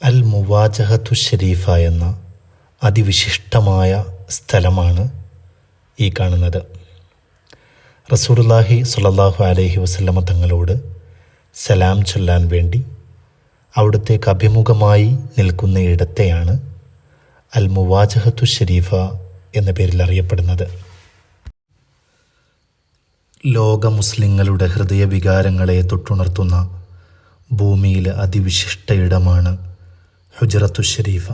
അൽ മുവാജഹത്തു ഷരീഫ എന്ന അതിവിശിഷ്ടമായ സ്ഥലമാണ് ഈ കാണുന്നത്. റസൂലുള്ളാഹി സ്വല്ലല്ലാഹു അലൈഹി വസല്ലമ തങ്ങളോട് സലാം ചൊല്ലാൻ വേണ്ടി അവിടുത്തേക്ക് അഭിമുഖമായി നിൽക്കുന്ന ഇടത്തെയാണ് അൽ മുവാജഹത്തു ഷരീഫ എന്ന പേരിൽ അറിയപ്പെടുന്നത്. ലോക മുസ്ലിങ്ങളുടെ ഹൃദയവികാരങ്ങളെ തൊട്ടുണർത്തുന്ന ഭൂമിയിലെ അതിവിശിഷ്ട ഇടമാണ് ഹുജ്റത്തു ഷരീഫ.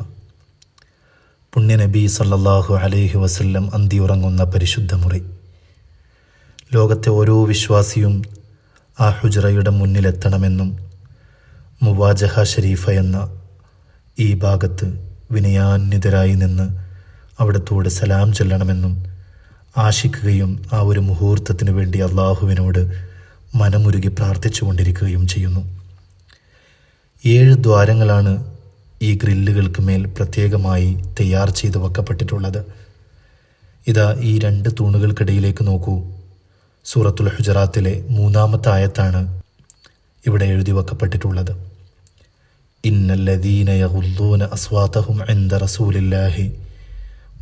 പുണ്യനബി സല്ലല്ലാഹു അലൈഹി വസല്ലം അന്തിയുറങ്ങുന്ന പരിശുദ്ധ മുറി. ലോകത്തെ ഓരോ വിശ്വാസിയും ആ ഹുജ്റയുടെ മുന്നിലെത്തണമെന്നും മുവാജഹ ഷരീഫ എന്ന ഈ ഭാഗത്ത് വിനയാന്വിതരായി നിന്ന് അവിടത്തോട് സലാം ചൊല്ലണമെന്നും ആശിക്കുകയും ആ ഒരു മുഹൂർത്തത്തിനു വേണ്ടി അള്ളാഹുവിനോട് മനമുരുകി പ്രാർത്ഥിച്ചു കൊണ്ടിരിക്കുകയും ചെയ്യുന്നു. 7 ദ്വാരങ്ങളാണ് ഈ ഗ്രില്ലുകൾക്ക് മേൽ പ്രത്യേകമായി തയ്യാർ ചെയ്ത് വെക്കപ്പെട്ടിട്ടുള്ളത്. ഇതാ ഈ 2 തൂണുകൾക്കിടയിലേക്ക് നോക്കൂ. സൂറത്തുൽ ഹുജറാത്തിലെ 3-ാമത്തെ ആയത്താണ് ഇവിടെ എഴുതി വെക്കപ്പെട്ടിട്ടുള്ളത്. ഇന്നല്ലദീന യഗുദ്ദൂന അസ്വാതഹും ഇൻദ റസൂലില്ലാഹി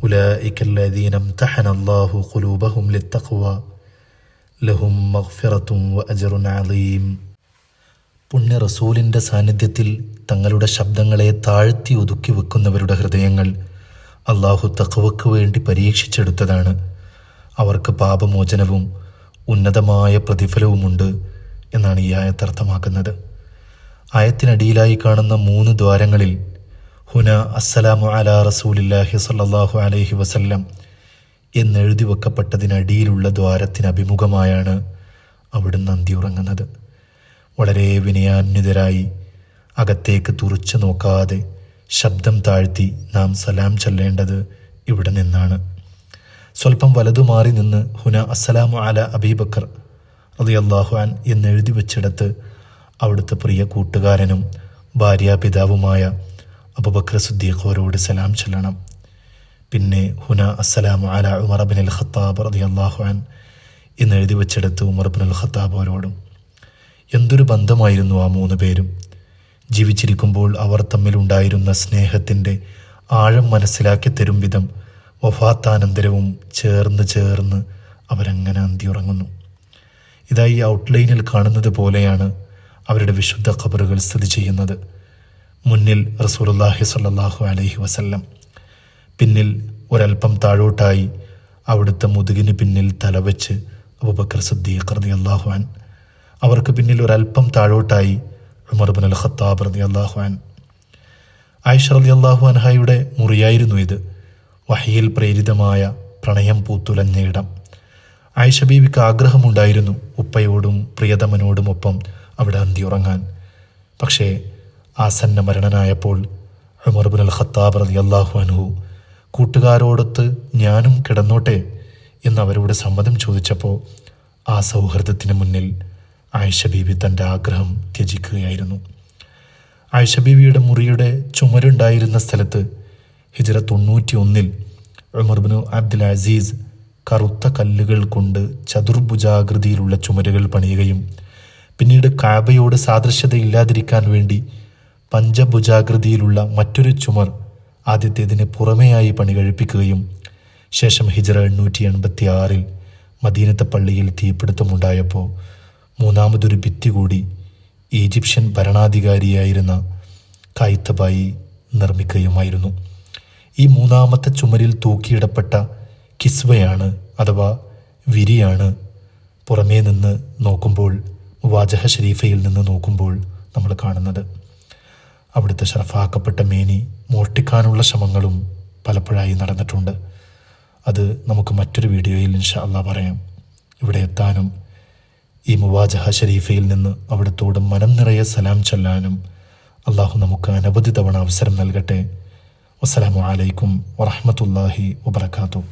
ഉലൈകല്ലദീന ഇംതഹനല്ലാഹു ഖുലൂബഹും ലിത്തഖ്വ ലഹും മഗ്ഫിറത്തുൻ വഅജ്റുൻ അളീം. പുണ്യ റസൂലിൻ്റെ സാന്നിധ്യത്തിൽ തങ്ങളുടെ ശബ്ദങ്ങളെ താഴ്ത്തി ഒതുക്കി വെക്കുന്നവരുടെ ഹൃദയങ്ങൾ അള്ളാഹു തഖ്വയ്ക്ക് വേണ്ടി പരീക്ഷിച്ചെടുത്തതാണ്. അവർക്ക് പാപമോചനവും ഉന്നതമായ പ്രതിഫലവുമുണ്ട് എന്നാണ് ഈ ആയത്ത് അർത്ഥമാക്കുന്നത്. ആയത്തിനടിയിലായി കാണുന്ന 3 ദ്വാരങ്ങളിൽ ഹുന അസ്സലാമു അലാ റസൂലില്ലാഹി സ്വല്ലല്ലാഹു അലൈഹി വസല്ലം എന്നെഴുതി വെക്കപ്പെട്ടതിനടിയിലുള്ള ദ്വാരത്തിന് അഭിമുഖമായാണ് അവിടുന്ന് അന്തിയുറങ്ങുന്നത്. വളരെ വിനയാന്വിതരായി അകത്തേക്ക് തുറച്ചു നോക്കാതെ ശബ്ദം താഴ്ത്തി നാം സലാം ചൊല്ലേണ്ടത് ഇവിടെ നിന്നാണ്. സ്വല്പം വലതു മാറി നിന്ന് ഹുന അസ്സലാമു അല അബീബക്കർ റളിയല്ലാഹു അൻ എന്നെഴുതി വെച്ചിടത്ത് അവിടുത്തെ പ്രിയ കൂട്ടുകാരനും ഭാര്യാപിതാവുമായ അബൂബക്കർ സിദ്ദീഖോരോട് സലാം ചൊല്ലണം. പിന്നെ ഹുന അസ്സലാമു അല ഉമർ ഇബ്നുൽ ഖത്താബ് റളിയല്ലാഹു അൻ എന്നെഴുതി വെച്ചിടത്ത് ഉമർ ഇബ്നുൽ ഖത്താബ് അവരോടും. എന്തൊരു ബന്ധമായിരുന്നു ആ 3 പേരും. ജീവിച്ചിരിക്കുമ്പോൾ അവർ തമ്മിലുണ്ടായിരുന്ന സ്നേഹത്തിൻ്റെ ആഴം മനസ്സിലാക്കി തരും വിധം വഫാത്താനന്തരവും ചേർന്ന് അവരങ്ങനെ അന്തിയുറങ്ങുന്നു. ഇതാ ഈ ഔട്ട്ലൈനിൽ കാണുന്നത് പോലെയാണ് അവരുടെ വിശുദ്ധ ഖബറുകൾ സ്ഥിതി ചെയ്യുന്നത്. മുന്നിൽ റസൂലുള്ളാഹി സ്വല്ലല്ലാഹു അലൈഹി വസല്ലം, പിന്നിൽ ഒരൽപ്പം താഴോട്ടായി അവിടുത്തെ മുതുകിന് പിന്നിൽ തലവെച്ച് അബൂബക്കർ സിദ്ദീഖ് റളിയല്ലാഹു അൻ, അവർക്ക് പിന്നിൽ ഒരൽപ്പം താഴോട്ടായി ഉമർ ഇബ്നുൽ ഖത്താബ് റളിയല്ലാഹു അൻ. ആയിഷ റളിയല്ലാഹു അൻഹയുടെ മുറിയായിരുന്നു ഇത്. വഹയിൽ പ്രേരിതമായ പ്രണയം പൂത്തുലഞ്ഞ ഇടം. ആയിഷ ബീവിക്ക് ആഗ്രഹമുണ്ടായിരുന്നു ഉപ്പയോടും പ്രിയതമനോടുമൊപ്പം അവിടെ അന്തിയുറങ്ങാൻ. പക്ഷേ ആസന്ന മരണനായപ്പോൾ ഉമർ ഇബ്നുൽ ഖത്താബ് റളിയല്ലാഹു അൻഹു കൂട്ടുകാരോടൊത്ത് ഞാനും കിടന്നോട്ടെ എന്നവരോട് സമ്മതം ചോദിച്ചപ്പോൾ ആ സൗഹൃദത്തിന് മുന്നിൽ ആയിഷ ബീവി തൻ്റെ ആഗ്രഹം ത്യജിക്കുകയായിരുന്നു. ആയിഷ ബീവിയുടെ മുറിയുടെ ചുമരുണ്ടായിരുന്ന സ്ഥലത്ത് ഹിജ്റ 91 ഉമർ ഇബ്നു അബ്ദുൽ അസീസ് കറുത്ത കല്ലുകൾ കൊണ്ട് ചതുർഭുജാകൃതിയിലുള്ള ചുമരുകൾ പണിയുകയും പിന്നീട് കാബയോട് സാദൃശ്യതയില്ലാതിരിക്കാൻ വേണ്ടി പഞ്ചഭുജാകൃതിയിലുള്ള മറ്റൊരു ചുമർ ആദ്യത്തേതിന് പുറമെയായി പണി കഴിപ്പിക്കുകയും ശേഷം ഹിജ്റ 886 മദീനത്തെ പള്ളിയിൽ തീപിടുത്തമുണ്ടായപ്പോൾ 3ാമതൊരു ഭിത്തി കൂടി ഈജിപ്ഷ്യൻ ഭരണാധികാരിയായിരുന്ന കായിത്തബായി നിർമ്മിക്കുകയുമായിരുന്നു. ഈ 3ാമത്തെ ചുമരിൽ തൂക്കിയിടപ്പെട്ട കിസ്വയാണ് അഥവാ വിരിയാണ് പുറമേ നിന്ന് നോക്കുമ്പോൾ മുവാജഹ ഷരീഫയിൽ നിന്ന് നോക്കുമ്പോൾ നമ്മൾ കാണുന്നത്. അവിടുത്തെ ഷറഫാക്കപ്പെട്ട മേനി മോഷ്ടിക്കാനുള്ള ശ്രമങ്ങളും പലപ്പോഴായി നടന്നിട്ടുണ്ട്. അത് നമുക്ക് മറ്റൊരു വീഡിയോയിൽ ഇൻഷാ അല്ലാഹ് പറയാം. ഇവിടെ എത്താനും ഈ മുവാജഹ ഷരീഫയിൽ നിന്ന് അവിടുത്തോട് മനം നിറയെ സലാം ചൊല്ലാനും അള്ളാഹു നമുക്ക് അനവധി തവണ അവസരം നൽകട്ടെ. വസ്സലാമു അലൈക്കും വറഹ്മത്തുള്ളാഹി വബറകാതുഹു.